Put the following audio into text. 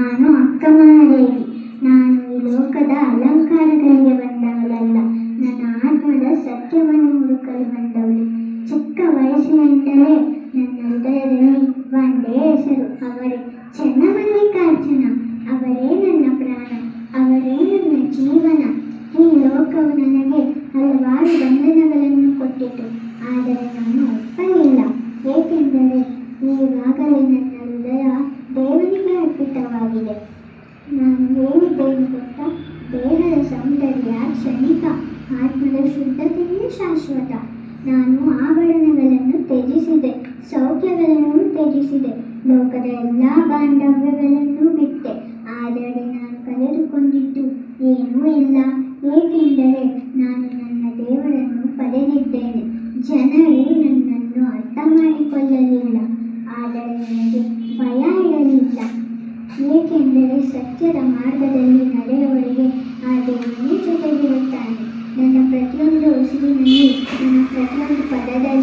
ನಾನು ಅಕ್ಕಮಹಾದೇವಿ. ನಾನು ಈ ಲೋಕದ ಅಲಂಕಾರಗಳಿಗೆ ಬಂದವಳಲ್ಲ, ನನ್ನ ಆತ್ಮದ ಸತ್ಯವನ್ನು ಹುಡುಕಲು ಬಂದವಳು. ಚಿಕ್ಕ ವಯಸ್ಸಿನಿಂದಲೇ ನನ್ನ ಹೃದಯದಲ್ಲಿ ಒಂದೇ ಹೆಸರು, ಅವರೇ ಚೆನ್ನಮಲ್ಲಿಕಾರ್ಜುನ. ಅವರೇ ನನ್ನ ಪ್ರಾಣ, ಅವರೇ ನನ್ನ ಜೀವನ. ಈ ಲೋಕವು ನನಗೆ ಹಲವಾರು ಬಂಧನಗಳನ್ನು ಕೊಟ್ಟಿತು, ಆದರೆ ನಾನು ಒಪ್ಪಲಿಲ್ಲ. ಏಕೆಂದರೆ ಈಗಾಗಲೇ ನನ್ನ ಹೃದಯ ದೇವನಿಗೆ ಅರ್ಪಿತವಾಗಿದೆ. ನಾನು ಹೇಳಿದ್ದೇನು ಗೊತ್ತಾ? ದೇಹದ ಸೌಂದರ್ಯ ಕ್ಷಣಿಕ, ಆತ್ಮದ ಶುದ್ಧತೆಯೇ ಶಾಶ್ವತ. ನಾನು ಆಭರಣಗಳನ್ನು ತ್ಯಜಿಸಿದೆ, ಸೌಖ್ಯಗಳನ್ನು ತ್ಯಜಿಸಿದೆ, ಲೋಕದ ಎಲ್ಲ ಬಾಂಧವ್ಯಗಳನ್ನು ಬಿಟ್ಟೆ. ಆದರೆ ನಾನು ಕಳೆದುಕೊಂಡಿದ್ದು ಏನೂ ಇಲ್ಲ, ಏಕೆಂದರೆ ನಾನು ನನ್ನ ದೇವರನ್ನು ಪಡೆದಿದ್ದೇನೆ. ಜನರು ನನ್ನನ್ನು ಅರ್ಥ ಮಾಡಿಕೊಳ್ಳಲಿಲ್ಲ, ಆದರೆ ನನಗೆ ಭಯ ಇರಲಿಲ್ಲ, ಏಕೆಂದರೆ ಸತ್ಯದ ಮಾರ್ಗದಲ್ಲಿ ನಡೆಯುವವರಿಗೆ ಆ ದೇವನೇ ಜೊತೆಗಿರುತ್ತಾನೆ. ನನ್ನ ಪ್ರತಿಯೊಂದು ಉಸಿರಿನಲ್ಲಿ, ನನ್ನ ಪ್ರತಿಯೊಂದು ಪದದಲ್ಲಿ